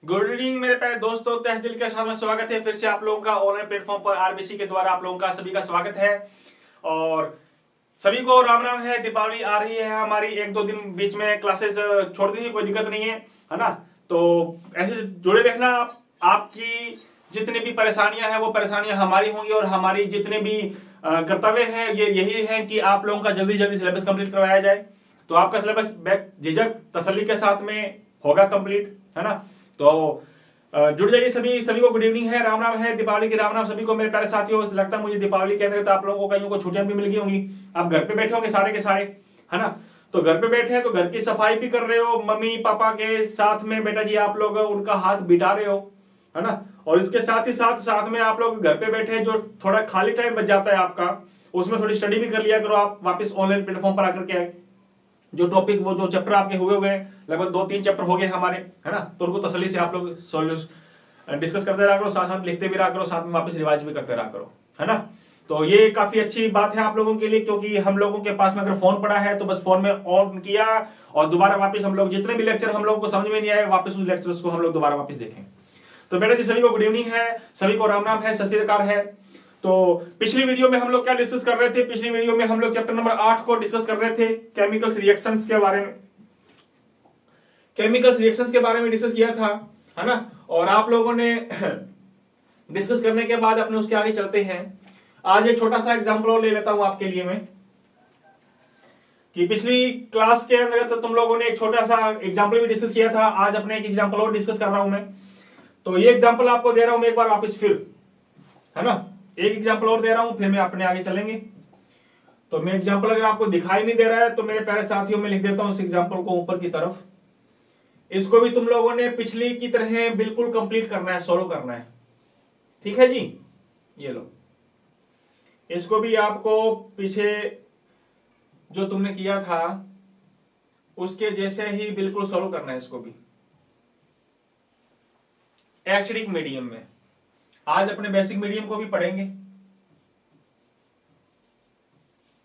Good evening मेरे प्यारे दोस्तों, तहे दिल के साथ में स्वागत है फिर से आप लोगों का ऑनलाइन प्लेटफॉर्म पर आरबीसी के द्वारा आप लोगों का सभी का स्वागत है। और सभी को राम राम है। दीपावली आ रही है हमारी, एक दो दिन बीच में क्लासेस छोड़ दी थी, कोई दिक्कत नहीं है ना। तो ऐसे जुड़े रहना। आपकी जितनी भी परेशानियां हैं वो परेशानियां हमारी होंगी और हमारी जितने भी कर्तव्य हैं ये यही है कि आप लोगों का जल्दी जल्दी सिलेबस कंप्लीट करवाया जाए। तो आपका सिलेबस झिझक तसल्ली के साथ में होगा कंप्लीट, है ना। तो जुड़ जाइए सभी। सभी को गुड इवनिंग है, राम राम है, दीपावली की राम राम सभी को मेरे प्यारे साथियों। लगता है मुझे दीपावली के अंदर आप लोगों को कहीं को छुट्टियां भी मिल गई होंगी। आप घर पे बैठे होंगे सारे के सारे, है ना। तो घर पे बैठे हैं तो घर की सफाई भी कर रहे हो, मम्मी पापा के साथ में बेटा जी आप लोग उनका हाथ बिठा रहे हो, है ना। और इसके साथ ही साथ में आप लोग घर पे बैठे जो थोड़ा खाली टाइम बच जाता है आपका, उसमें थोड़ी स्टडी भी कर लिया करो आप वापस ऑनलाइन प्लेटफॉर्म पर आकर के। जो टॉपिक वो जो चैप्टर आपके हुए हैं, लगभग 2-3 चैप्टर हो गए हमारे, है ना। तो उनको तसल्ली से आप लोग सॉल्यूशन डिस्कस करते रहा करो, साथ साथ लिखते भी रहा करो, साथ में वापस रिवाइज भी करते रहा करो, है ना। तो ये काफी अच्छी बात है आप लोगों के लिए, क्योंकि हम लोगों के पास में अगर फोन पड़ा है तो बस फोन में ऑन किया और दोबारा वापस हम लोग जितने भी लेक्चर हम लोगों को समझ में नहीं आए वापस उस लेक्चर्स को हम लोग दोबारा वापस देखें। तो बेटा जी सभी को गुड इवनिंग है, सभी को राम राम है, सत श्री अकाल है। तो पिछली वीडियो में हम लोग क्या डिस्कस कर रहे थे? पिछली वीडियो में हम लोग चैप्टर नंबर 8 को डिस्कस कर रहे थे, केमिकल्स रिएक्शंस के बारे में। केमिकल्स रिएक्शंस के बारे में डिस्कस किया था, है ना। और आप लोगों ने डिस्कस करने के बाद अपने उसके आगे चलते हैं। आज एक छोटा सा एग्जांपल और ले लेता हूं आपके लिए मैं, कि पिछली क्लास के अंदर तो तुम लोगों ने एक छोटा सा एग्जांपल भी डिस्कस किया था। आज अपने एक एग्जांपल और डिस्कस कर रहा हूं मैं। तो ये एग्जांपल आपको दे रहा हूं मैं एक बार वापस फिर, है ना। एक एग्जांपल और दे रहा हूं, फिर मैं अपने आगे चलेंगे। तो मैं एग्जांपल अगर आपको दिखाई नहीं दे रहा है तो मेरे प्यारे साथियों में लिख देता हूं इस एग्जांपल को ऊपर की तरफ। इसको भी तुम लोगों ने पिछली की तरह बिल्कुल कंप्लीट करना है, सॉल्व करना है, ठीक है जी। ये लो, इसको भी आपको पीछे जो तुमने किया था उसके जैसे ही बिल्कुल सॉल्व करना है। इसको भी एसिडिक मीडियम में, आज अपने बेसिक मीडियम को भी पढ़ेंगे।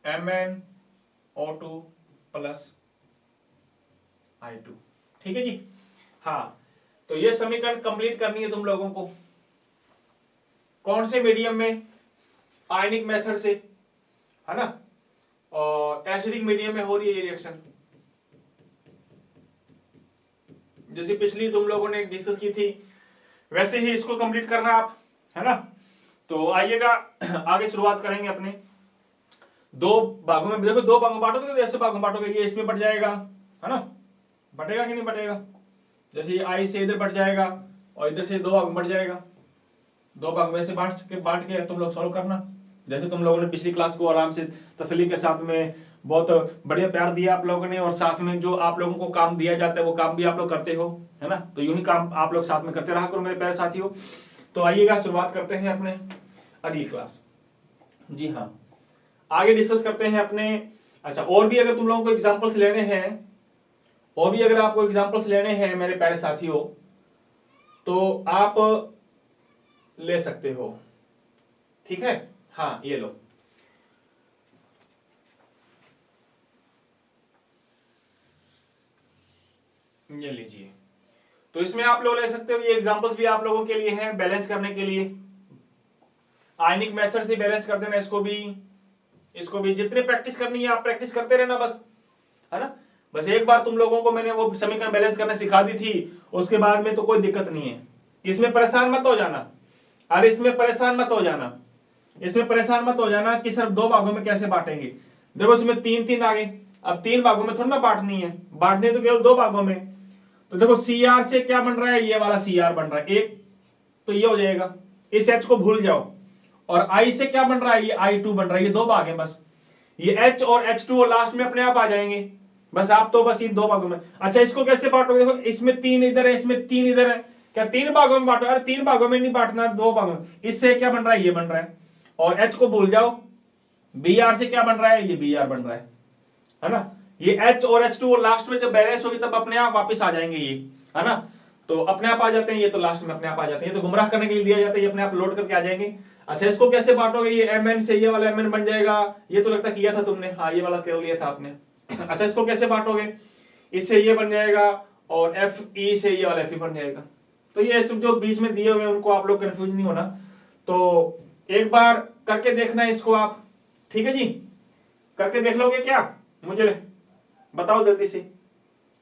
MnO2 प्लस I2, ठीक है जी। हाँ, तो ये समीकरण कंप्लीट करनी है तुम लोगों को। कौन से मीडियम में? आयनिक मेथड से, है ना। और एसिडिक मीडियम में हो रही है ये रिएक्शन, जैसे पिछली तुम लोगों ने डिस्कस की थी वैसे ही इसको कंप्लीट करना आप, है ना। तो आइएगा आगे शुरुआत करेंगे अपने दो भागों में। देखो दो भागों बांटोगे तो ऐसे भागों बांटोगे, ये इसमें बट जाएगा, है ना। बटेगा कि नहीं बटेगा? जैसे ये आई से इधर बट जाएगा और इधर से दो भाग बट जाएगा। दो भाग में से बांट के तुम लोग सॉल्व करना। जैसे तुम लोगों ने पिछली क्लास को आराम से तसल्ली के साथ में बहुत बढ़िया प्यार दिया आप लोगों ने, और साथ में जो आप लोगों को काम दिया जाता है वो काम भी आप लोग करते हो, है ना। तो यूं ही काम आप लोग साथ में करते रहा करो मेरे प्यारे साथियों। तो आइएगा शुरुआत करते हैं अपने अगली क्लास। जी हाँ, आगे डिस्कस करते हैं अपने। अच्छा, और भी अगर तुम लोगों को एग्जाम्पल्स लेने हैं, और भी अगर आपको एग्जाम्पल्स लेने हैं मेरे प्यारे साथियों, तो आप ले सकते हो, ठीक है। हाँ, ये लो, ये लीजिए। तो इसमें आप लोग ले सकते हो, ये एग्जांपल्स भी आप लोगों के लिए हैं बैलेंस करने के लिए। आयनिक मेथड से बैलेंस कर देना इसको भी जितने प्रैक्टिस करनी है आप प्रैक्टिस करते रहना बस, है ना। बस एक बार तुम लोगों को मैंने वो समीकरण बैलेंस करना सिखा दी थी, उसके बाद में तो कोई दिक्कत नहीं है। इसमें परेशान मत हो जाना, अरे इसमें परेशान मत हो जाना, इसमें परेशान मत हो जाना कि सर दो भागों में कैसे बांटेंगे। देखो इसमें 3-3 आ गए, अब 3 भागों में थोड़ा ना बांटनी है, बांटनी तो केवल 2 भागों में। तो देखो CR से क्या बन रहा है, ये वाला CR बन रहा है एक, तो ये हो जाएगा, इस H को भूल जाओ। और I से क्या बन रहा है, ये I2 बन रहा है, ये 2 भाग हैं बस। ये H और H2 लास्ट में अपने आप आ जाएंगे, बस आप तो बस इन 2 भागों में। अच्छा, इसको कैसे बांटोगे? देखो इसमें 3 इधर है, इसमें 3 इधर है, क्या 3 भागों में बांटो? अरे 3 भागों में नहीं बांटना, 2 भागों में। इससे क्या बन रहा है, ये बन रहा है। और H को भूल जाओ, Br से क्या बन रहा है, ये Br बन रहा है ना। ये H और H2 लास्ट में जब बैलेंस होगी तब अपने आप वापस आ जाएंगे ये, है ना। तो अपने आप आ जाते हैं ये, तो लास्ट में अपने आप आ जाते हैं, ये तो गुमराह करने के लिए दिया जाता है, ये अपने आप लोड करके आ जाएंगे। अच्छा, इसको कैसे बांटोगे? ये Mn से ये वाला Mn बन जाएगा, ये तो लगता किया था तुमने, हाँ ये वाला कर लिया था आपने। अच्छा, इसको कैसे बांटोगे? इससे ये बन जाएगा और Fe से ये वाला Fe बन जाएगा, तो ये जो बीच में दिए हुए हैं उनको आप लोग कंफ्यूज नहीं होना, तो एक बार करके देखना है इसको आप, ठीक है जी। करके देख लोगे क्या, मुझे बताओ जल्दी से।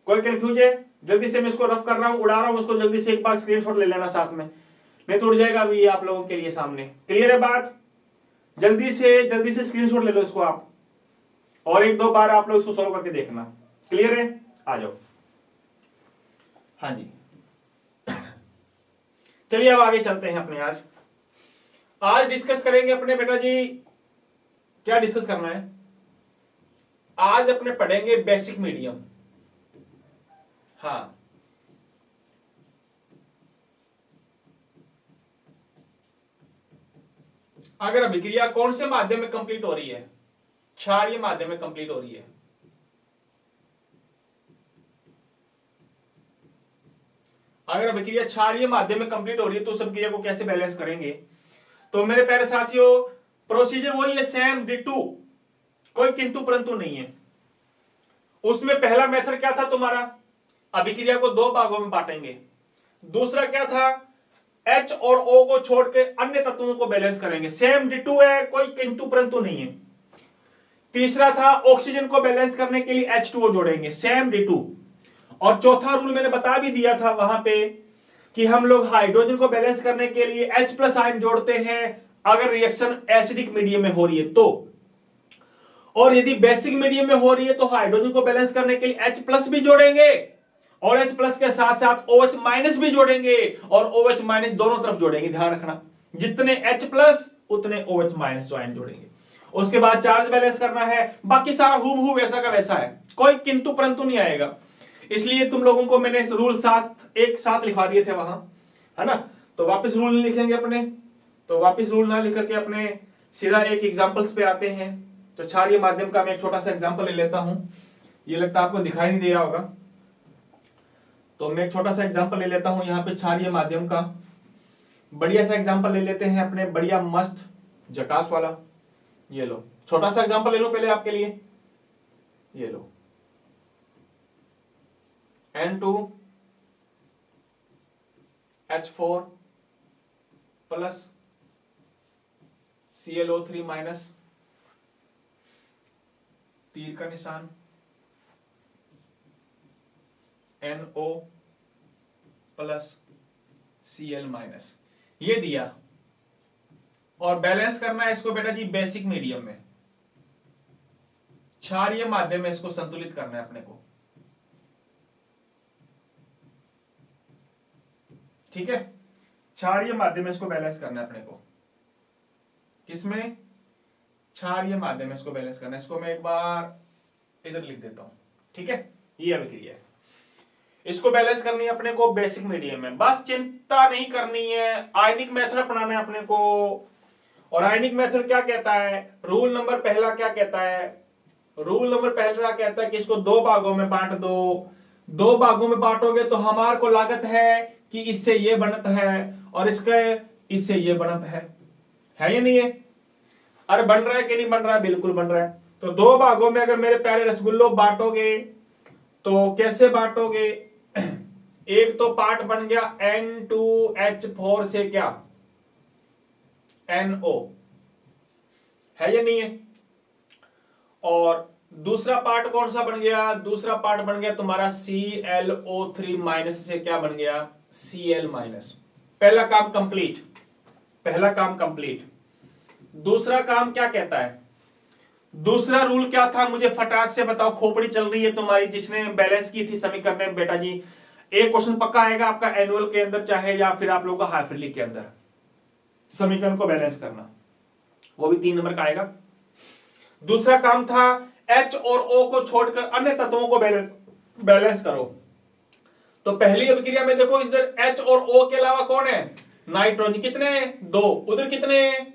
कोई कंफ्यूज है, जल्दी से मैं इसको रफ कर रहा हूं, उड़ा रहा हूं उसको, जल्दी से एक बार स्क्रीनशॉट ले लेना साथ में, नहीं तो उड़ जाएगा अभी ये आप लोगों के लिए सामने। क्लियर है बात, जल्दी से स्क्रीनशॉट ले लो इसको आप, और एक दो बार आप लोग इसको सॉल्व करके देखना। क्लियर है, आ जाओ। हाँ जी, चलिए अब आगे चलते हैं अपने। आज डिस्कस करेंगे अपने बेटा जी, क्या डिस्कस करना है आज अपने, पढ़ेंगे बेसिक मीडियम। हाँ, अगर अभिक्रिया कौन से माध्यम में कंप्लीट हो रही है, क्षारीय माध्यम में कंप्लीट हो रही है। अगर अभिक्रिया क्षारीय माध्यम में कंप्लीट हो रही है तो उस अभिक्रिया को कैसे बैलेंस करेंगे। तो मेरे प्यारे साथियों, प्रोसीजर वही है, सेम डिटू, कोई किंतु परंतु नहीं है। उसमें पहला मेथड क्या था तुम्हारा, अभिक्रिया को दो भागों में बांटेंगे। दूसरा क्या था, H और O को छोड़ के अन्य तत्वों को बैलेंस करेंगे, सेम डिटू है, कोई किंतु परंतु नहीं है। तीसरा था, ऑक्सीजन को बैलेंस करने के लिए H2O जोड़ेंगे, सेम डिटू। और चौथा रूल मैंने बता भी दिया था वहां पे कि हम लोग हाइड्रोजन को बैलेंस करने के लिए H+ आयन जोड़ते हैं अगर रिएक्शन एसिडिक मीडियम में हो रही है तो, और यदि बेसिक मीडियम में हो रही है तो हाइड्रोजन को बैलेंस करने के लिए H+ भी जोड़ेंगे और H+ के साथ साथ OH- भी जोड़ेंगे, और OH- दोनों तरफ जोड़ेंगे। ध्यान रखना, जितने H+ उतने OH- आयन जोड़ेंगे। उसके बाद चार्ज बैलेंस करना है, बाकी सारा हूबहू वैसा का वैसा है, कोई किंतु परंतु नहीं आएगा। इसलिए तुम लोगों को मैंने रूल एक साथ लिखवा दिए थे वहां, है ना। तो वापस रूल नहीं लिखेंगे अपने, तो वापस रूल ना लिख करके अपने सीधा एक एग्जांपल्स पे आते हैं। तो क्षारीय माध्यम का मैं एक छोटा सा एग्जांपल ले लेता हूं, ये लगता है आपको दिखाई नहीं दे रहा होगा, तो मैं एक छोटा सा एग्जांपल ले लेता हूं यहाँ पे क्षारीय माध्यम का। बढ़िया सा एग्जांपल ले लेते हैं अपने, बढ़िया मस्त झकास वाला। ये लो छोटा सा एग्जांपल ले लो पहले आपके लिए, ये लो N2H4 प्लस ClO3 माइनस, तीर का निशान, NO प्लस Cl माइनस, ये दिया। और बैलेंस करना है इसको बेटा जी बेसिक मीडियम में, क्षारीय माध्यम में इसको संतुलित करना है अपने को, ठीक है। क्षारीय माध्यम में इसको बैलेंस करना है अपने को, किसमें, क्षारीय माध्यम में इसको बैलेंस करना है। इसको मैं एक बार इधर लिख देता हूं, ठीक है। ये अभिक्रिया है, इसको बैलेंस करनी है अपने को बेसिक मीडियम में। बस चिंता नहीं करनी है, आयनिक मेथड अपनाना है अपने को। और आयनिक मेथड क्या कहता है, रूल नंबर पहला क्या कहता है, रूल नंबर पहला कहता है कि इसको दो भागों में बांट दो। दो भागों में बांटोगे तो हमारे को लागत है कि इससे ये बनत है और इसके इससे ये बनत है या नहीं है। अरे बन रहा है कि नहीं बन रहा है, बिल्कुल बन रहा है। तो दो भागों में अगर मेरे प्यारे रसगुल्लो बांटोगे तो कैसे बांटोगे, एक तो पार्ट बन गया N2H4 से क्या, NO, है या नहीं है। और दूसरा पार्ट कौन सा बन गया, दूसरा पार्ट बन गया तुम्हारा ClO3 माइनस से क्या बन गया, Cl माइनस। पहला काम कंप्लीट, पहला काम कंप्लीट। दूसरा काम क्या कहता है, दूसरा रूल क्या था, मुझे फटाक से बताओ, खोपड़ी चल रही है तुम्हारी जिसने बैलेंस की थी समीकरण में बेटा जी। एक क्वेश्चन पक्का आएगा आपका एनुअल के अंदर चाहे या फिर आप लोगों का हाफ ईयरली के अंदर, समीकरण को बैलेंस करना, वो भी 3 नंबर का आएगा। दूसरा काम था H और O को छोड़कर अन्य तत्वों को बैलेंस करो। तो पहली अभिक्रिया में देखो इधर H और O के अलावा कौन है, नाइट्रोजन, कितने हैं, 2, उधर कितने हैं,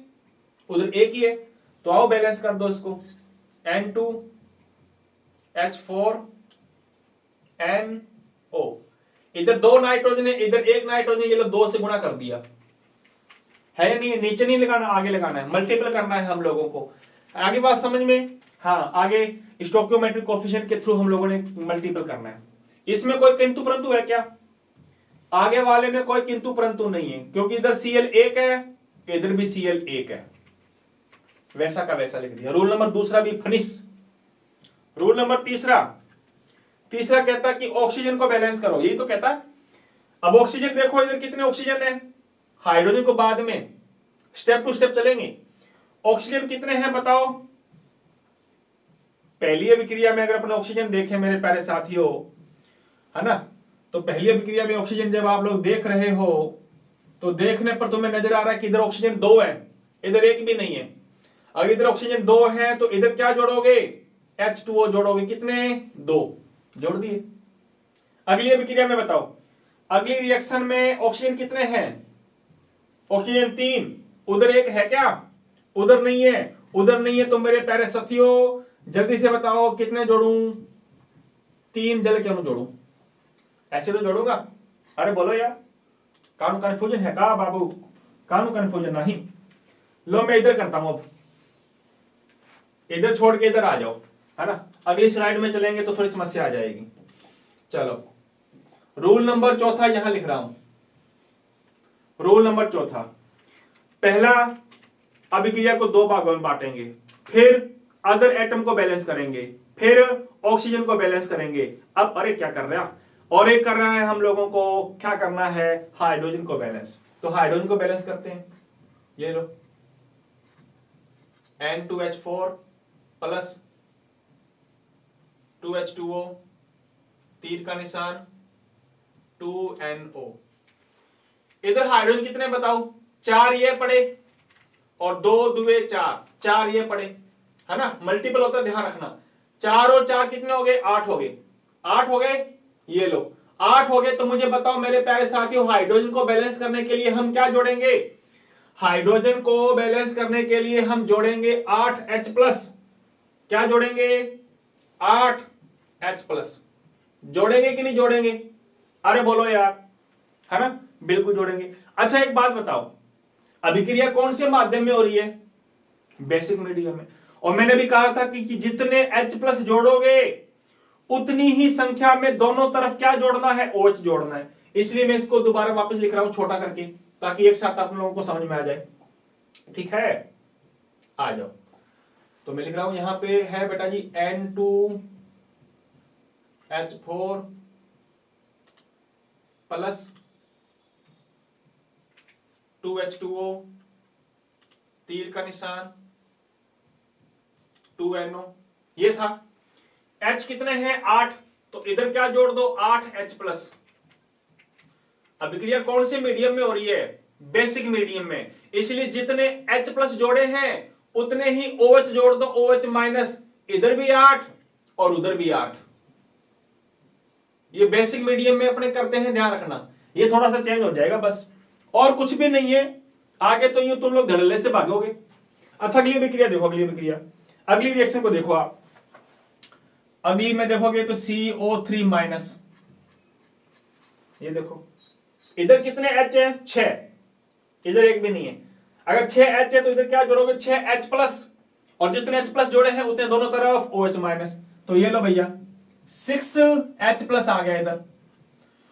उधर एक ही है। तो आओ बैलेंस कर दो इसको, N2H4 NO, इधर 2 नाइट्रोजन है, इधर 1 नाइट्रोजन, ये लो 2 से गुणा कर दिया, है या नहीं है। नीचे नहीं लगाना, आगे लगाना है, मल्टीपल करना है हम लोगों को। आगे बात समझ में, हाँ आगे स्टोइकियोमेट्रिक कोएफिशिएंट के थ्रू हम लोगों ने मल्टीपल करना है। इसमें कोई किंतु परंतु है क्या, आगे वाले में कोई किंतु परंतु नहीं है, क्योंकि इधर Cl एक है, इधर भी Cl एक है, वैसा का वैसा लिख दिया। रूल नंबर दूसरा भी फिनिश। रूल नंबर तीसरा कहता कि ऑक्सीजन को बैलेंस करो, यही तो कहता। अब ऑक्सीजन देखो, इधर कितने ऑक्सीजन है, हाइड्रोजन को बाद में स्टेप टू स्टेप चलेंगे। ऑक्सीजन कितने हैं बताओ। पहली अभिक्रिया में अगर अपने ऑक्सीजन देखें मेरे प्यारे साथियों, है ना, तो पहली अभिक्रिया में ऑक्सीजन जब आप लोग देख रहे हो तो देखने पर तुम्हें नजर आ रहा है कि इधर ऑक्सीजन 2 है, इधर एक भी नहीं है। अगर इधर ऑक्सीजन 2 है तो इधर क्या जोड़ोगे, H2O जोड़ोगे, कितने, 2 जोड़ दिए। अगली अभिक्रिया में बताओ, अगली रिएक्शन में ऑक्सीजन कितने हैं, ऑक्सीजन 3, उधर एक है क्या, उधर नहीं है, उधर नहीं है तो मेरे प्यारे साथियों जल्दी से बताओ कितने जोड़ूं, 3 जल क्यों जोड़ूं, ऐसे तो जोड़ूंगा। अरे बोलो यार, कानू कन्फ्यूजन है का बाबू, कानू कन्फ्यूजन नहीं। लो मैं इधर करता हूं, अब इधर छोड़ के इधर आ जाओ, है ना, अगली स्लाइड में चलेंगे तो थोड़ी समस्या आ जाएगी। चलो रूल नंबर चौथा यहां लिख रहा हूं। रूल नंबर चौथा, पहला अभिक्रिया को 2 भागों में बांटेंगे, फिर अदर एटम को बैलेंस करेंगे, फिर ऑक्सीजन को बैलेंस करेंगे। अब अरे क्या कर रहा है, और एक कर रहा है हम लोगों को क्या करना है, हाइड्रोजन को बैलेंस। तो हाइड्रोजन को बैलेंस करते हैं, ये लो N2H4 प्लस 2H2O, तीर का निशान 2NO। इधर हाइड्रोजन कितने बताओ, 4 ये पड़े और 2 दुए 4, 4 ये पड़े, है ना, मल्टीपल होता है ध्यान रखना। 4 और 4 कितने हो गए, 8 हो गए, 8 हो गए, ये लो 8 हो गए। तो मुझे बताओ मेरे प्यारे साथियों, हाइड्रोजन को बैलेंस करने के लिए हम क्या जोड़ेंगे, हाइड्रोजन को बैलेंस करने के लिए हम जोड़ेंगे 8H+। क्या जोड़ेंगे, 8H+। जोड़ेंगे कि नहीं जोड़ेंगे, अरे बोलो यार, है ना, बिल्कुल जोड़ेंगे। अच्छा एक बात बताओ, अभिक्रिया कौन से माध्यम में हो रही है, बेसिक मीडियम में। और मैंने भी कहा था कि जितने H+ जोड़ोगे उतनी ही संख्या में दोनों तरफ क्या जोड़ना है, OH जोड़ना है। इसलिए मैं इसको दोबारा वापस लिख रहा हूं छोटा करके, ताकि एक साथ आप लोगों को समझ में आ जाए। ठीक है, आ जाओ। तो मैं लिख रहा हूं यहां पे है बेटा जी N2H4 प्लस 2H2O, तीर का निशान 2NO, ये था। H कितने हैं, 8, तो इधर क्या जोड़ दो, 8H+। अभिक्रिया कौन से मीडियम में हो रही है, बेसिक मीडियम में, इसलिए जितने H+ जोड़े हैं उतने ही OH जोड़ दो, OH-, इधर भी 8 और उधर भी 8। ये बेसिक मीडियम में अपने करते हैं, ध्यान रखना, ये थोड़ा सा चेंज हो जाएगा बस, और कुछ भी नहीं है। आगे तो यूं तुम लोग धड़ल्ले से भागोगे। अच्छा अगली अभिक्रिया देखो, अगली अभिक्रिया, अगली रिएक्शन को देखो आप। अगली में देखोगे तो CO3-, ये देखो इधर कितने H है, 6, इधर एक भी नहीं है। अगर 6H है तो इधर क्या जोड़ोगे, 6H+, और जितने H+ जोड़े हैं उतने दोनों तरफ OH-। तो ये लो भैया 6H+ आ गया इधर,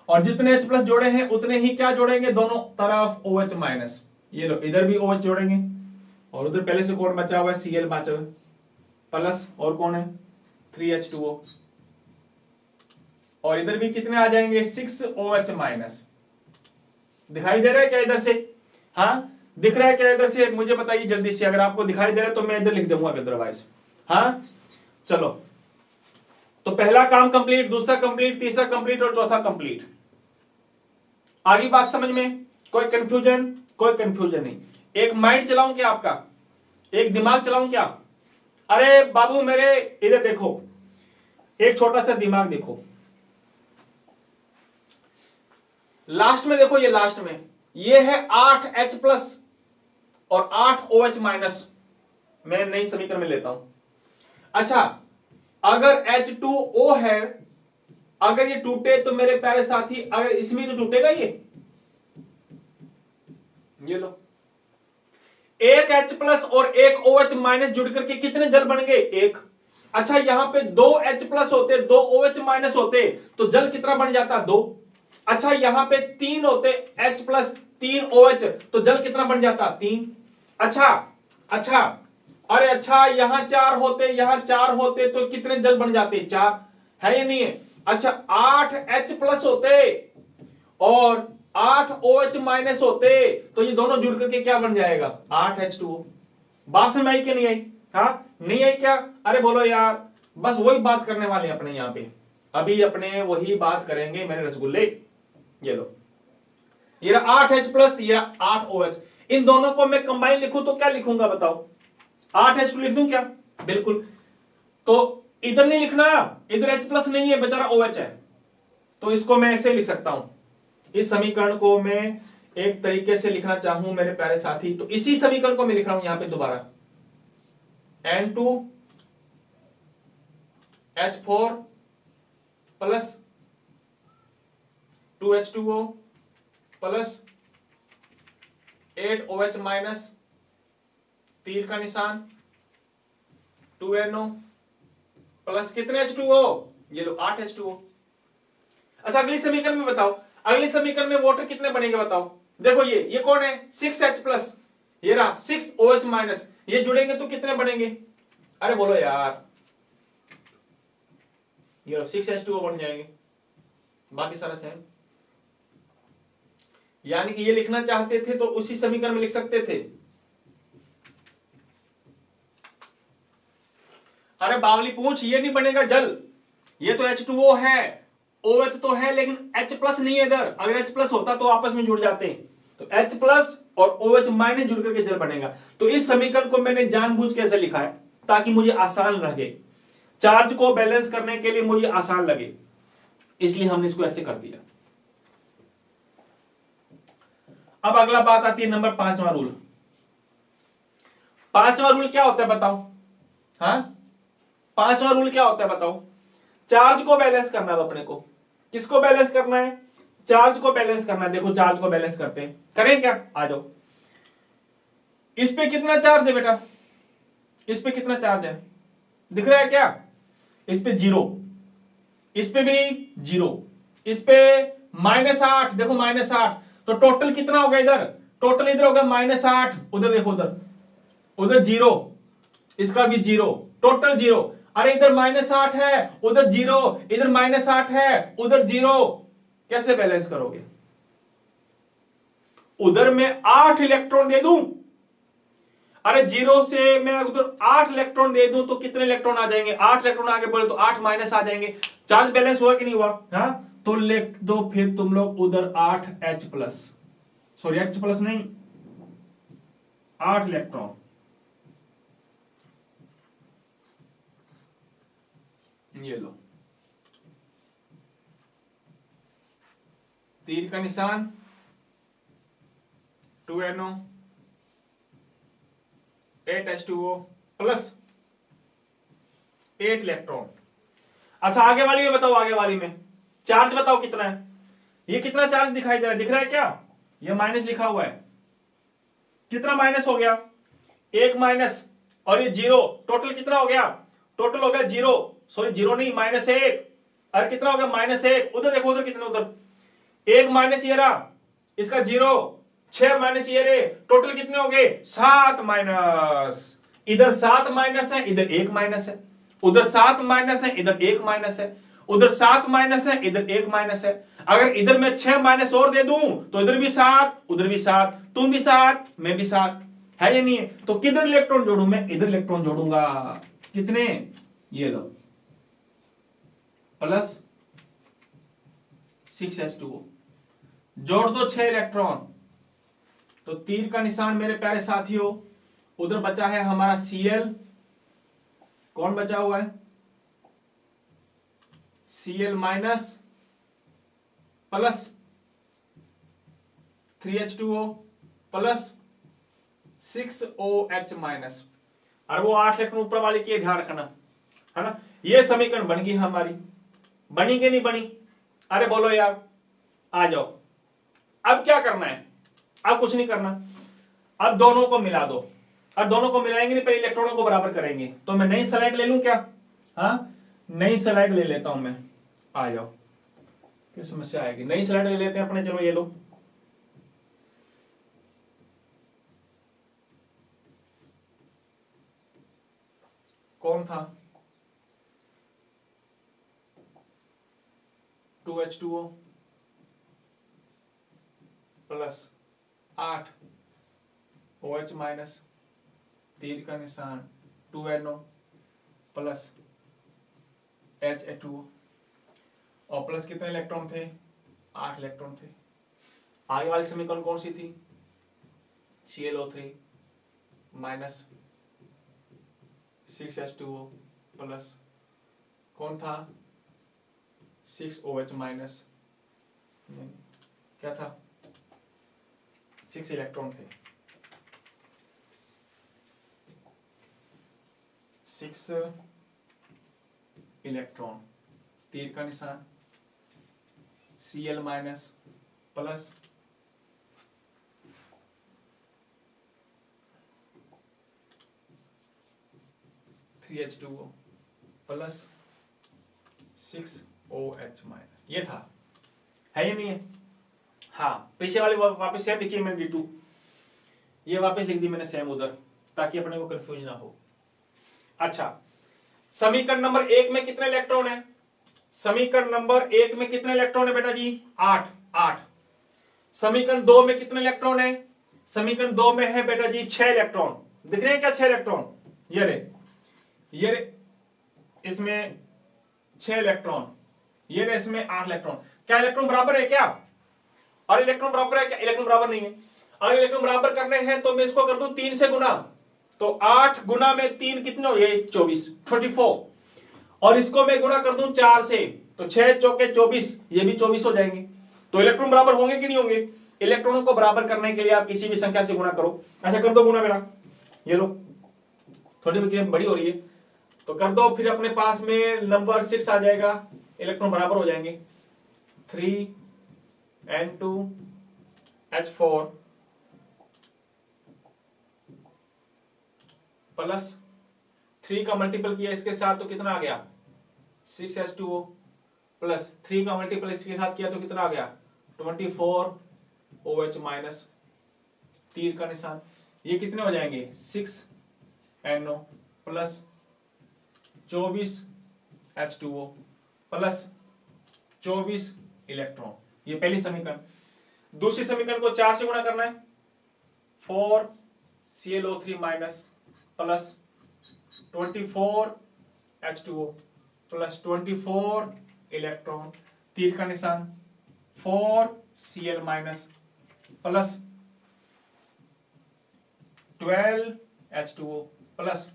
और जितने H+ जोड़े हैं उतने ही क्या जोड़ेंगे, दोनों तरफ OH-। ये लो इधर भी OH जोड़ेंगे, और उधर पहले से कौन बचा हुआ है, Cl बचा हुआ है, प्लस और कौन है 3H2O, और इधर भी कितने आ जाएंगे, 6OH-। दिखाई दे रहा है क्या इधर से, हाँ दिख रहा है क्या इधर से, मुझे बताइए जल्दी से। अगर आपको दिखाई दे रहा है तो मैं इधर लिख दूंगा अदरवाइज। हाँ चलो, तो पहला काम कंप्लीट, दूसरा कंप्लीट, तीसरा कंप्लीट और चौथा कंप्लीट। आगे बात समझ में, कोई कंफ्यूजन, कोई कंफ्यूजन नहीं। एक माइंड चलाऊं क्या आपका, एक दिमाग चलाऊं क्या, अरे बाबू मेरे इधर देखो, एक छोटा सा दिमाग देखो, लास्ट में देखो, ये लास्ट में ये है 8H+ और 8OH-। मैं नई समीकरण में लेता हूं। अच्छा अगर H2O है, अगर ये टूटे तो मेरे प्यारे साथी, अगर इसमें तो टूटेगा ये लो, एक H+ और एक OH- जुड़ करके कितने जल बन गए, 1। अच्छा यहां पे 2H+ होते, 2 OH- होते तो जल कितना बन जाता, 2। अच्छा यहां पे 3 होते H प्लस 3 OH, तो जल कितना बन जाता? 3। अच्छा अच्छा, अरे अच्छा यहां 4 होते, यहां 4 होते तो कितने जल बन जाते? 4 है या नहीं है? अच्छा 8 H प्लस होते और 8 OH माइनस होते, तो ये दोनों जुड़ करके क्या बन जाएगा? 8 H2O। बात समझ आई कि नहीं आई? हाँ नहीं आई क्या? अरे बोलो यार, बस वही बात करने वाले अपने यहां पे, अभी अपने वही बात करेंगे मेरे रसगुल्ले। ये लो, ये 8H प्लस, ये 8OH, इन दोनों को मैं कंबाइन लिखूं तो क्या लिखूंगा बताओ? 8H2 लिख दूं क्या? बिल्कुल। तो इधर नहीं लिखना, इधर H प्लस नहीं है बेचारा, OH है, तो इसको मैं ऐसे लिख सकता हूं। इस समीकरण को मैं एक तरीके से लिखना चाहूं मेरे प्यारे साथी, तो इसी समीकरण को मैं लिख रहा हूं यहां पे दोबारा, N2H4 plus 2H2O plus 8OH minus, तीर का निशान, 2NO प्लस कितने H2O? ये लो 8H2O। अच्छा अगली समीकरण में बताओ, अगली समीकरण में वाटर कितने बनेंगे बताओ? देखो ये कौन है? 6H प्लस, ये रहा 6OH माइनस, ये जुड़ेंगे तो कितने बनेंगे? अरे बोलो यार, ये 6H2O बन जाएंगे, बाकी सारा सेम। यानी कि ये लिखना चाहते थे तो उसी समीकरण में लिख सकते थे। अरे बावली पूछ, ये नहीं बनेगा जल, ये तो H2O है, OH तो है लेकिन H प्लस नहीं है इधर, अगर H प्लस होता तो आपस में जुड़ जाते, तो H प्लस और OH माइनस जुड़ करके जल बनेगा। तो इस समीकरण को मैंने जानबूझ के ऐसे लिखा है ताकि मुझे आसान लगे, चार्ज को बैलेंस करने के लिए मुझे आसान लगे, इसलिए हमने इसको ऐसे कर दिया। अब अगला बात आती है नंबर 5वां रूल। 5वां रूल क्या होता है बताओ? हाँ 5वां रूल क्या होता है बताओ? चार्ज को बैलेंस करना है अपने को। किसको बैलेंस करना है? चार्ज को बैलेंस करना है। देखो चार्ज को बैलेंस करते हैं, करें क्या? आ जाओ। इस पे कितना चार्ज है बेटा? इस पे कितना चार्ज है दिख रहा है क्या? इस पे 0, इस पे भी 0, इस पे -8, देखो -8, तो टोटल कितना होगा इधर? टोटल इधर होगा -8, उधर देखो, उधर 0, इसका भी 0, टोटल 0। अरे इधर -8 है, उधर 0, इधर -8 है, उधर 0, कैसे बैलेंस करोगे? उधर मैं 8 इलेक्ट्रॉन दे दूं, अरे 0 से मैं उधर 8 इलेक्ट्रॉन दे दूं तो कितने इलेक्ट्रॉन आ जाएंगे? 8 इलेक्ट्रॉन आगे बढ़े तो 8 माइनस आ जाएंगे। चार्ज बैलेंस हुआ कि नहीं हुआ? हाँ, तो लिख दो फिर तुम लोग उधर 8H plus, sorry H plus नहीं, 8 इलेक्ट्रॉन। ये लो, तीर का निशान, 2NO, 8H2O प्लस 8 इलेक्ट्रॉन। अच्छा आगे वाली में बताओ, आगे वाली में चार्ज बताओ कितना है? ये कितना चार्ज दिखाई दे रहा है? दिख रहा है क्या? ये माइनस लिखा हुआ है, कितना माइनस हो गया? 1 माइनस, और ये 0, टोटल कितना हो गया? टोटल हो गया 0, सॉरी 0 नहीं, -1। अरे कितना हो गया? -1। उधर देखो, उधर कितने, उधर 1 माइनस ये रहा, इसका 0, 6 माइनस ये रहे, टोटल कितने हो गए? 7 माइनस। इधर 7 माइनस है, इधर 1 माइनस है, उधर 7 माइनस है, इधर 1 माइनस है, उधर 7 माइनस है, इधर 1 माइनस है। अगर इधर मैं 6 माइनस और दे दूं तो इधर भी 7, उधर भी 7, तुम भी 7, मैं भी 7, है या नहीं है? तो किधर इलेक्ट्रॉन जोड़ू? मैं इधर इलेक्ट्रॉन जोड़ूंगा। कितने? ये लो, प्लस 6H2O, जोड़ दो 6 इलेक्ट्रॉन, तो तीर का निशान मेरे प्यारे साथियों, उधर बचा है हमारा Cl, कौन बचा हुआ है? Cl minus plus 3H2O plus 6OH minus. और वो 8 इलेक्ट्रॉन ऊपर वाले की ध्यान रखना, है ना? ये समीकरण बन गई हमारी, बनी कि नहीं बनी? अरे बोलो यार, आ जाओ। अब क्या करना है? अब कुछ नहीं करना, अब दोनों को मिला दो। अब दोनों को मिलाएंगे नहीं, पहले इलेक्ट्रॉनों को बराबर करेंगे। तो मैं नई स्लाइड ले लूं क्या? हाँ, नई स्लाइड ले लेता हूं मैं, आ जाओ। फिर समस्या आएगी। नई स्लाइड ले लेते हैं अपने, चलो ये लो। कौन था 2H2O प्लस 8 OH माइनस, तीर का निशान 2NO प्लस HA2O, और प्लस कितने इलेक्ट्रॉन थे? 8 इलेक्ट्रॉन थे। आगे वाली समीकरण कौन सी थी? ClO3 माइनस 6H2O प्लस कौन था? 6OH माइनस, क्या था? 6 इलेक्ट्रॉन थे। 6 इलेक्ट्रॉन, तीर का निशान Cl minus plus 3H2O plus 6OH minus, ये था, है या नहीं है? हाँ, पीछे वाले वापस सेम लिखिए मैंने D2, ये वापस लिख दी मैंने सेम उधर, ताकि अपने को कंफ्यूज ना हो। अच्छा, समीकरण नंबर 1 में कितने इलेक्ट्रॉन है? समीकरण नंबर 1 में कितने इलेक्ट्रॉन है बेटा जी? 8। समीकरण 2 में कितने इलेक्ट्रॉन है? समीकरण 2 में है बेटा जी 6 इलेक्ट्रॉन। दिख रहे हैं क्या 6 इलेक्ट्रॉन? ये रे, इसमें 6 इलेक्ट्रॉन, ये रे इसमें 8 इलेक्ट्रॉन। क्या इलेक्ट्रॉन बराबर है क्या? और इलेक्ट्रॉन बराबर है क्या? इलेक्ट्रॉन बराबर नहीं है। अगर इलेक्ट्रॉन बराबर करने हैं तो मैं इसको कर दूं 3 से गुना, तो 8 गुना में 3 कितने हो? ये 24, और इसको मैं गुना कर दूं 4 से, तो 6 चौके 24, ये भी 24 हो जाएंगे। तो इलेक्ट्रॉन बराबर होंगे कि नहीं होंगे? इलेक्ट्रॉनों को बराबर करने के लिए आप किसी भी संख्या से गुणा करो। अच्छा, कर दो गुना मेरा, ये लो, थोड़ी बड़ी हो रही है तो कर दो, फिर अपने पास में नंबर 6 आ जाएगा, इलेक्ट्रॉन बराबर हो जाएंगे। 3N2H4 प्लस 3 का मल्टीपल किया इसके साथ तो कितना आ गया? 6H2O प्लस 3 का मल्टीपल इसके साथ किया तो कितना आ गया? 24OH माइनस, तीर का निशान, ये कितने हो जाएंगे? 6NO plus 24H2O plus 24 electron. ये पहली समीकरण। दूसरी समीकरण को 4 से गुणा करना है, 4ClO3 minus plus 24H2O plus 24 electron, तीर का निशान 4Cl minus plus 12H2O plus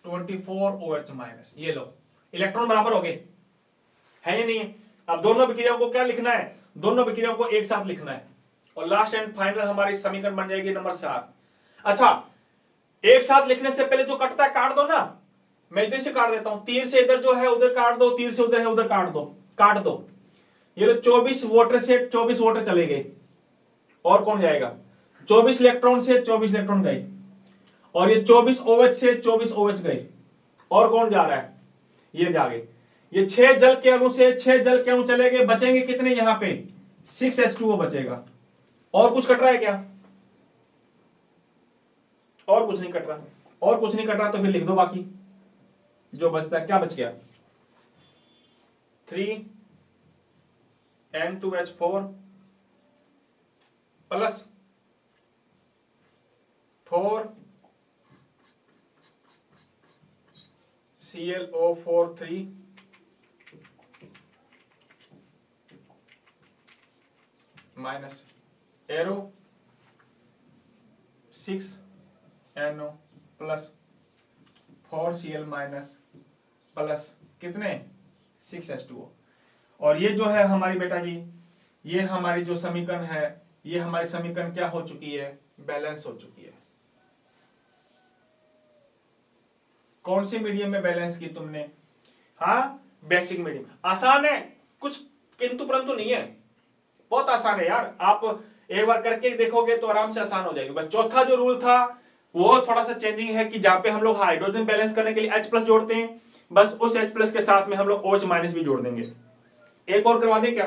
24OH minus. ये लो, इलेक्ट्रॉन बराबर हो गए, है या नहीं है? अब दोनों विक्रियाओं को क्या लिखना है? दोनों विक्रियाओं को एक साथ लिखना है, और लास्ट एंड फाइनल हमारी समीकरण बन जाएगी नंबर 7। अच्छा, एक साथ लिखने से पहले जो कटता है काट दो ना, मैं इधर से काट देता हूं, तीर से इधर जो है उधर काट दो, तीर से उधर है उधर काट दो। ये लो, 24 वोटर से 24 वोटर चले गए, और कौन जाएगा? 24 इलेक्ट्रॉन से 24 इलेक्ट्रॉन गए, और ये 24 OH से 24 OH गए, और कौन जा रहा है? ये जा गए। ये 6 जल के अणु से 6 जल के अणु चले गए, बचेंगे कितने यहां पे? 6H2O बचेगा। और कुछ कट रहा है क्या? और कुछ नहीं कट रहा, और कुछ नहीं कट रहा, तो फिर लिख दो बाकी जो बचता है। क्या बच गया? 3N2H4 plus 4ClO43 minus arrow 6NO plus 4Cl minus plus कितने? 6H2O। और ये जो है हमारी बेटा जी, ये हमारी जो समीकरण है, ये हमारी समीकरण क्या हो चुकी है? बैलेंस हो चुकी है। कौन सी मीडियम में बैलेंस की तुमने? हाँ, बेसिक मीडियम। आसान है, कुछ किंतु परंतु नहीं है, बहुत आसान है यार। आप एक बार करके देखोगे तो आराम से आसान हो जाएगी। बस चौथा जो रूल था वो थोड़ा सा चेंजिंग है, कि जहां पे हम लोग हाइड्रोजन बैलेंस करने के लिए H+ जोड़ते हैं, बस उस H+ के साथ में हम लोग OH- भी जोड़ देंगे। एक और करवा दें क्या?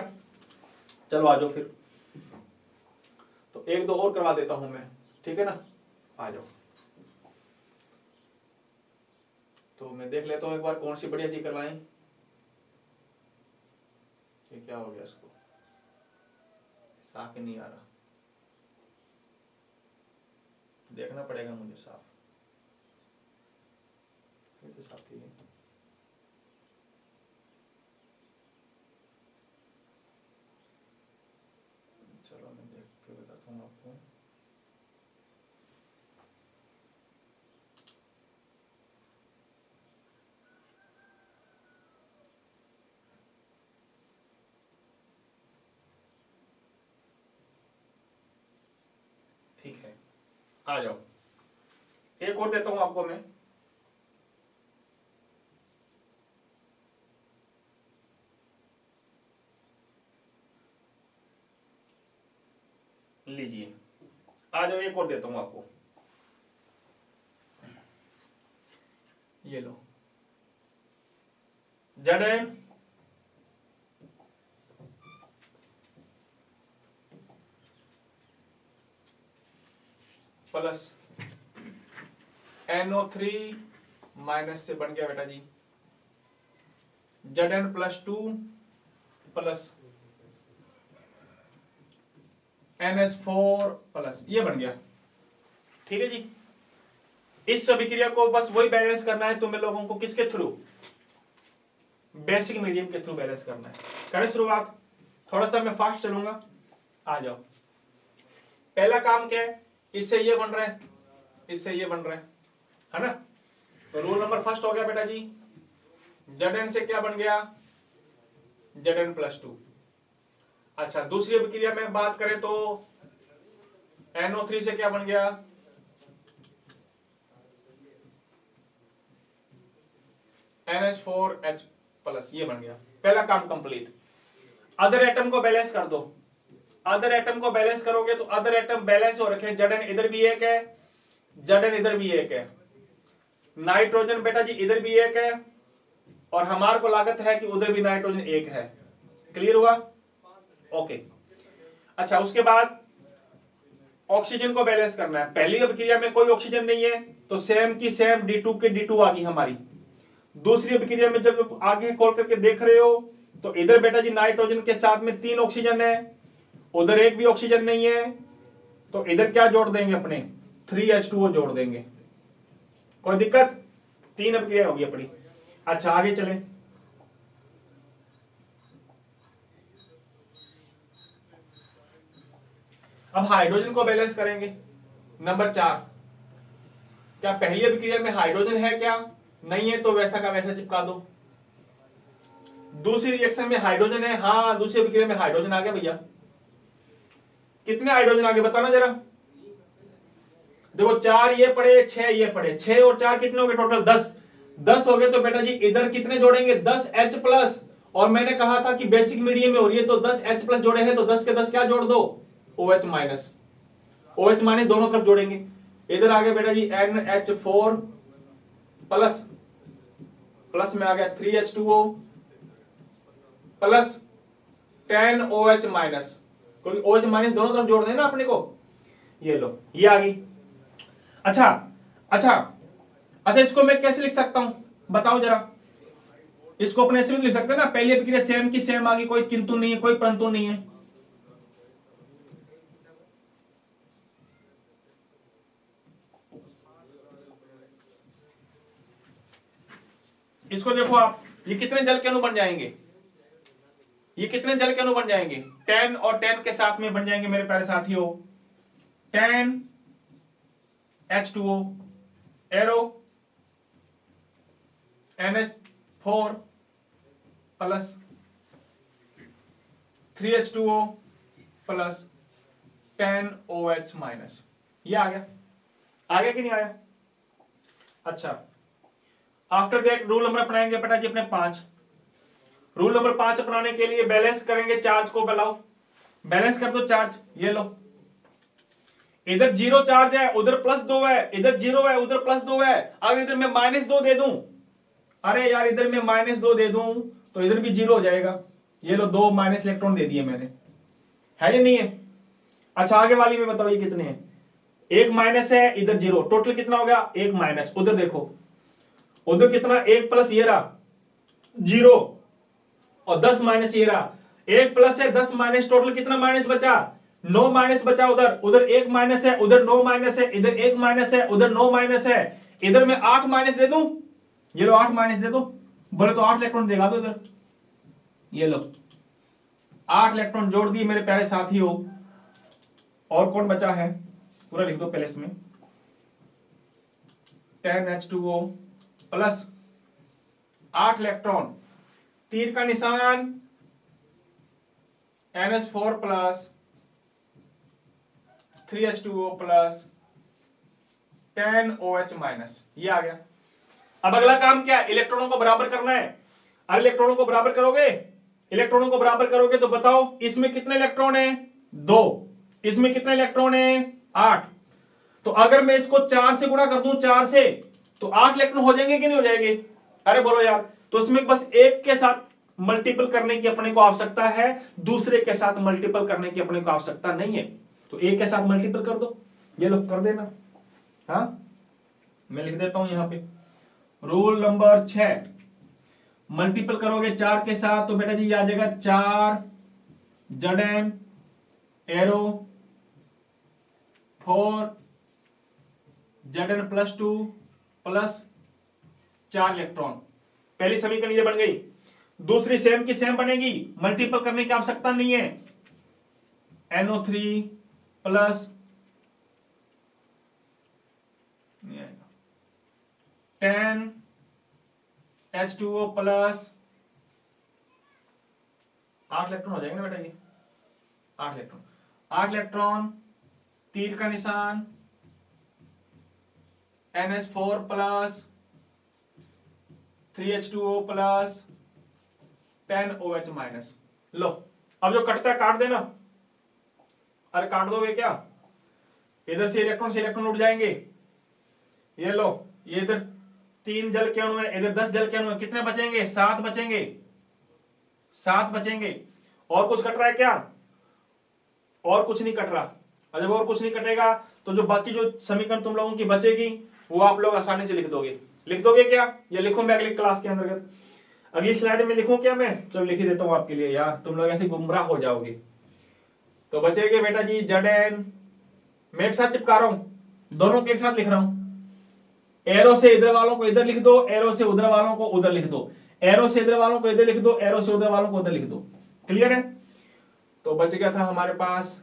चलो आ जाओ फिर, तो एक दो और करवा देता हूं मैं, ठीक है ना, आ जाओ। तो मैं देख लेता हूं एक बार कौन सी बढ़िया सी करवाएं। ये क्या हो गया, इसको साफ ही नहीं आ रहा, देखना पड़ेगा मुझे साफ। ये तो साफ ही है। चलो मैं देख के बताता हूँ आपको। ठीक है, आ जाओ, एक और देता हूं आपको मैं। लीजिए, आ जाओ, एक और देता हूं आपको, ये लो। Zn प्लस NO3 माइनस से बन गया बेटा जी Zn plus 2 plus NH4 plus, ये बन गया। ठीक है जी, इस सभी क्रिया को बस वही बैलेंस करना है तुम्हें लोगों को, किसके थ्रू? बेसिक मीडियम के थ्रू बैलेंस करना है। करें शुरुआत, थोड़ा सा मैं फास्ट चलूंगा, आ जाओ। पहला काम क्या है, इससे ये बन रहा है, इससे ये बन रहा है ना। तो रूल नंबर फर्स्ट हो गया बेटा जी, Zn से क्या बन गया? Zn plus 2। अच्छा, दूसरी अभिक्रिया में बात करें तो NO3 से क्या बन गया? NH4H प्लस, ये बन गया। पहला काम कंप्लीट। अदर एटम को बैलेंस कर दो, अदर एटम को बैलेंस करोगे तो अदर एटम बैलेंस हो रखे, Zn इधर भी एक है, Zn इधर भी एक है, नाइट्रोजन बेटा जी इधर भी एक है, और हमारे को लागत है कि उधर भी नाइट्रोजन एक है। क्लियर हुआ? ओके। अच्छा, उसके बाद ऑक्सीजन को बैलेंस करना है। पहली अभिक्रिया में कोई ऑक्सीजन नहीं है तो सेम की सेम D2 के D2 आ गई हमारी। दूसरी अभिक्रिया में जब आगे खोल करके देख रहे हो तो इधर बेटा जी नाइट्रोजन के साथ में 3 ऑक्सीजन है, उधर एक भी ऑक्सीजन नहीं है, तो इधर क्या जोड़ देंगे अपने? 3H2O जोड़ देंगे। कोई दिक्कत? 3 अभिक्रिया होगी अपनी। अच्छा, आगे चलें। अब हाइड्रोजन को बैलेंस करेंगे। नंबर 4, क्या पहली अभिक्रिया में हाइड्रोजन है? क्या नहीं है तो वैसा का वैसा चिपका दो। दूसरी रिएक्शन में हाइड्रोजन है, हाँ दूसरी अभिक्रिया में हाइड्रोजन आ गया भैया। कितने हाइड्रोजन आगे बताना जरा। देखो 4 ये पड़े, 6 ये पड़े, 6 और 4 कितने हो गए टोटल? 10। 10 हो गए तो बेटा जी इधर कितने जोड़ेंगे? 10H प्लस, और मैंने कहा था कि बेसिक मीडियम में हो रही है तो 10H प्लस जोड़े हैं तो 10 के 10 क्या जोड़ दो? OH minus. OH माइनस दोनों तरफ जोड़ेंगे। इधर आ गया बेटा जी NH4 प्लस, प्लस में आ गया 3H2O प्लस 10OH माइनस, क्योंकि OH माइनस दोनों तरफ जोड़ देना अपने को। ये लो, ये आ गई। अच्छा अच्छा अच्छा, इसको मैं कैसे लिख सकता हूं बताओ जरा। इसको अपने ऐसे भी लिख सकते हैं ना, पहली अभिक्रिया सेम की सेम आ गई, कोई किंतु नहीं है, कोई परंतु नहीं है। इसको देखो आप, ये कितने जल के अणु बन जाएंगे? ये कितने जल के अणु बन जाएंगे? 10 और 10 के साथ में बन जाएंगे मेरे प्यारे साथियों। 10H2O arrow NH4 plus 3H2O plus 10OH minus. ये आ गया, आ गया कि नहीं आया? अच्छा, आफ्टर दैट रूल नंबर अपनाएंगे बेटा जी अपने 5। रूल नंबर 5 अपनाने के लिए बैलेंस करेंगे चार्ज को। बनाओ, बैलेंस कर दो चार्ज। ये लो, इधर 0 चार्ज है, उधर +2 है, इधर 0 है, उधर +2 है। अगर इधर मैं -2 दे दूं, अरे यार इधर मैं -2 दे दूं तो इधर भी 0 हो जाएगा। ये लो 2 माइनस इलेक्ट्रॉन दे दिए मैंने, है या नहीं है? अच्छा आगे वाली में बताओ ये कितने हैं? 1 माइनस है, इधर 0, टोटल कितना हो गया? 1 माइनस। उधर देखो, उधर कितना? 1 प्लस ये रहा 0 और 10 माइनस ये रहा, 1 प्लस है 10 माइनस, टोटल कितना माइनस बचा? 9 माइनस बचा। उधर उधर 1 माइनस है, उधर 9 माइनस है, इधर 1 माइनस है, उधर 9 माइनस है, इधर मैं 8 माइनस दे दूं, ये लो 8 माइनस दे दो, बोले तो 8 इलेक्ट्रॉन देगा दो इधर, ये लो 8 इलेक्ट्रॉन जोड़ दिए मेरे प्यारे साथियों। और कौन बचा है? पूरा लिख दो पहले इसमें, 10H2O प्लस 8 इलेक्ट्रॉन, तीर का निशान NH4 plus 3H2O plus 10OH minus, ये आ गया। अब अगला काम क्या है? इलेक्ट्रॉनों को बराबर करना है। अरे इलेक्ट्रॉनों को बराबर करोगे, इलेक्ट्रॉनों को बराबर करोगे तो बताओ इसमें कितने इलेक्ट्रॉन है? 2। इसमें कितने इलेक्ट्रॉन है? 8। तो अगर मैं इसको 4 से गुणा कर दूं, 4 से, तो 8 इलेक्ट्रॉन हो जाएंगे कि नहीं हो जाएंगे? अरे बोलो यार। तो इसमें बस एक के साथ मल्टीपल करने की अपने को आवश्यकता है, दूसरे के साथ मल्टीपल करने की अपने को आवश्यकता नहीं है। तो एक के साथ मल्टीपल कर दो, ये लोग कर देना। हाँ मैं लिख देता हूं यहां पे रूल नंबर 6, मल्टीपल करोगे 4 के साथ तो बेटा जी आ जाएगा 4 Zn arrow 4 Zn plus 2 plus 4 electron. पहली समीकरण ये बन गई। दूसरी सेम की सेम बनेगी, मल्टीपल करने की आवश्यकता नहीं है। NO3 plus 10H2O plus 8 electron हो जाएंगे ना बेटा ये, 8 इलेक्ट्रॉन। 8 इलेक्ट्रॉन, तीर का निशान NH4 plus 3H2O plus 10OH minus. लो अब जो कटता है काट देना। अरे काट दोगे क्या? इधर से इलेक्ट्रॉन उड़ जाएंगे। ये लो, ये इधर 3 जल के अणु है, इधर 10 जल के अणु है, कितने बचेंगे? 7 बचेंगे, 7 बचेंगे। और कुछ कट रहा है क्या? और कुछ नहीं कट रहा। और जब और कुछ नहीं कटेगा तो जो बाकी जो समीकरण तुम लोगों की बचेगी वो आप लोग आसानी से लिख दोगे। लिख दोगे क्या? या लिखूं मैं अगली क्लास के अंतर्गत? अगली स्लाइड में लिखूं क्या मैं? चलो लिख ही देता हूं आपके लिए यार, तुम लोग ऐसे गुमराह हो जाओगे। तो बचेंगे बेटा जी Zn, मैं एक साथ चिपका रहा हूं, दोनों के एक साथ लिख रहा हूं। एरो से इधर वालों को इधर लिख दो, एरो से उधर वालों को उधर लिख दो, एरो से इधर वालों को इधर लिख दो, एरो से उधर वालों को उधर लिख दो। क्लियर है? तो बच गया था हमारे पास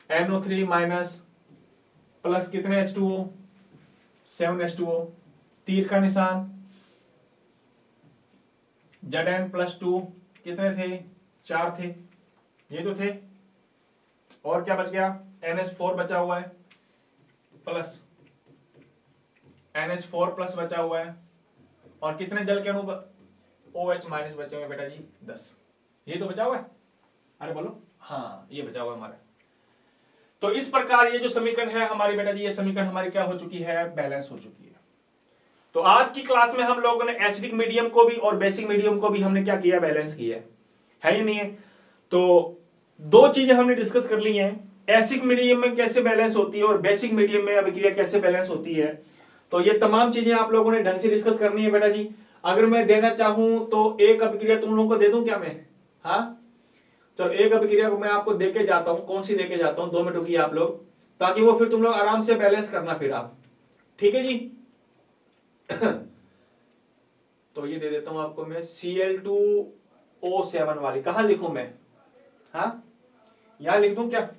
NO3 माइनस प्लस कितने H2O? 7H2O, तीर का निशान Zn प्लस 2, कितने थे? 4 थे, ये तो थे। और क्या बच गया? NH4 बचा हुआ है प्लस NH4 प्लस बचा हुआ है, और कितने जल के अणु OH माइनस बचे हुए बेटा जी? 10। ये तो बचा हुआ है। अरे बोलो हाँ, ये बचा हुआ है हमारा। तो इस प्रकार ये जो समीकरण है हमारी बेटा जी, ये समीकरण हमारी क्या हो चुकी है? बैलेंस हो चुकी है। तो आज की क्लास में हम लोगों ने एसिडिक मीडियम को भी और बेसिक मीडियम को भी हमने क्या किया? बैलेंस किया है या नहीं है? तो 2 चीजें हमने डिस्कस कर ली हैं, एसिडिक मीडियम में कैसे बैलेंस होती है और बेसिक मीडियम में अभिक्रिया कैसे बैलेंस होती है। तो ये तमाम चीजें आप लोगों ने ढंग से डिस्कस करनी है बेटा जी। अगर मैं देना चाहूं तो एक अभिक्रिया तुम लोगों को दे दूं क्या मैं? हाँ चलो एक अभिक्रिया को मैं आपको देके जाता हूं। कौन सी देके जाता हूं? 2 मिनट रुकिए आप लोग, ताकि वो फिर तुम लोग आराम से बैलेंस करना फिर आप। ठीक है जी? तो ये दे देता हूं आपको मैं, Cl2O7 वाली। कहां लिखूं मैं? हाँ यहां लिख दूं क्या?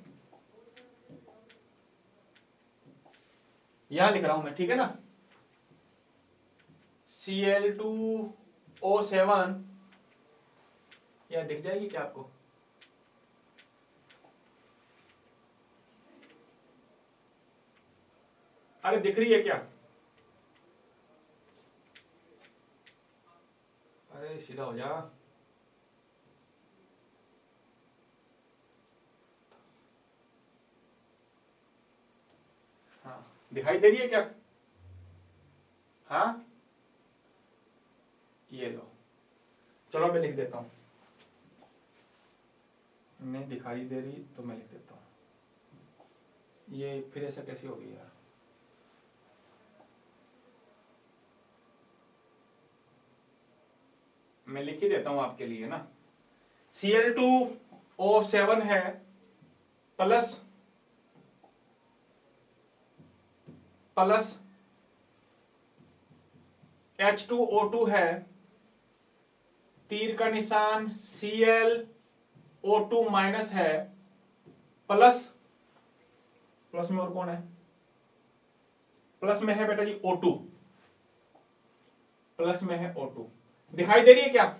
यहां लिख रहा हूं मैं, ठीक है ना? Cl2O7 यहां दिख जाएगी क्या आपको? अरे दिख रही है क्या? अरे सीधा हो जा। हाँ दिखाई दे रही है क्या? हाँ ये लो, चलो मैं लिख देता हूं। नहीं दिखाई दे रही तो मैं लिख देता हूं। ये फिर ऐसा कैसे हो गया यार? मैं लिख ही देता हूं आपके लिए ना। Cl2O7 है प्लस H2O2 है, तीर का निशान ClO2 माइनस है, प्लस में और कौन है? प्लस में है बेटा जी O2, प्लस में है O2। दिखाई दे रही है क्या?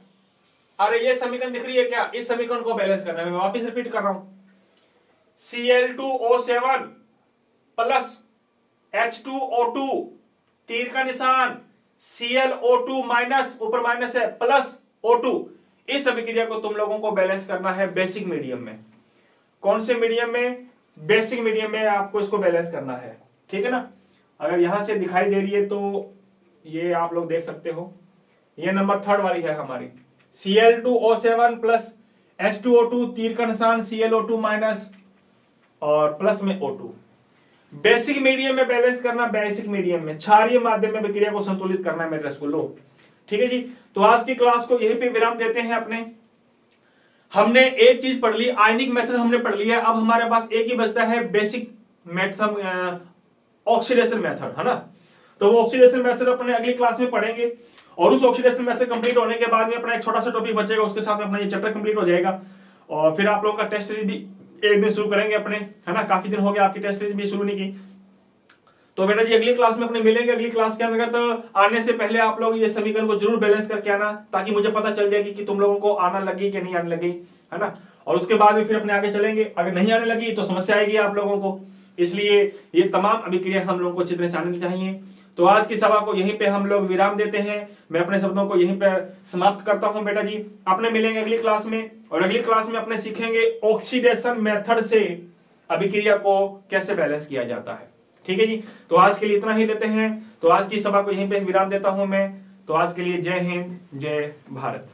अरे ये समीकरण दिख रही है क्या? इस समीकरण को बैलेंस करना है। मैं वापस रिपीट कर रहा हूं, Cl2O7 प्लस H2O2, तीर का निशान ClO2 माइनस, ऊपर माइनस है, प्लस O2। इस अभिक्रिया को तुम लोगों को बैलेंस करना है बेसिक मीडियम में। कौन से मीडियम में? बेसिक मीडियम में आपको इसको बैलेंस करना है, ठीक है ना। अगर यहां से दिखाई दे रही है तो ये आप लोग देख सकते हो, ये नंबर 3 वाली है हमारी, Cl2O7 प्लस H2O2, तीर का निशान ClO2 माइनस और प्लस में O2। बेसिक मीडियम में बैलेंस करना, बेसिक मीडियम में क्षारीय माध्यम में विक्रिया को संतुलित करना है मेरे रसगुल्लो, ठीक है जी। तो आज की क्लास को यहीं पे विराम देते हैं अपने। हमने एक चीज पढ़ ली, आयनिक मेथड हमने पढ़ लिया। अब हमारे पास एक ही बचता है बेसिक मेथड, ऑक्सीडेशन मेथड, है ना। तो वो ऑक्सीडेशन मेथड अपने अगली क्लास में पढ़ेंगे और उस ऑक्सीडेशन मेथड कंप्लीट होने के बाद में अपना एक छोटा सा टॉपिक बचेगा, उसके साथ में अपना ये चैप्टर कंप्लीट हो जाएगा। और फिर आप लोगों का टेस्ट सीरीज भी एक दिन शुरू करेंगे अपने, है ना। काफी दिन हो गया आपकी टेस्ट सीरीज भी शुरू नहीं की। तो बेटा जी अगली क्लास में अपने मिलेंगे। अगली क्लास के अंतर्गत तो आने से पहले आप लोग ये समीकरण को जरूर बैलेंस करके आना, ताकि मुझे पता चल जाएगी कि तुम लोगों को आना लगी कि नहीं आने लगी, है ना। और उसके बाद में फिर अपने आगे चलेंगे। अगर नहीं आने लगी तो समस्या आएगी आप लोगों को, इसलिए ये तमाम अभिक्रिया हम लोगों को अच्छी तरह से आनी चाहिए। तो आज की सभा को यहीं पे हम लोग विराम देते हैं। मैं अपने शब्दों को यहीं पे समाप्त करता हूं बेटा जी। अपने मिलेंगे अगली क्लास में और अगली क्लास में अपने सीखेंगे ऑक्सीडेशन मेथड से अभिक्रिया को कैसे बैलेंस किया जाता है, ठीक है जी। तो आज के लिए इतना ही लेते हैं। तो आज की सभा को यहीं पे विराम देता हूं मैं। तो आज के लिए जय हिंद, जय भारत।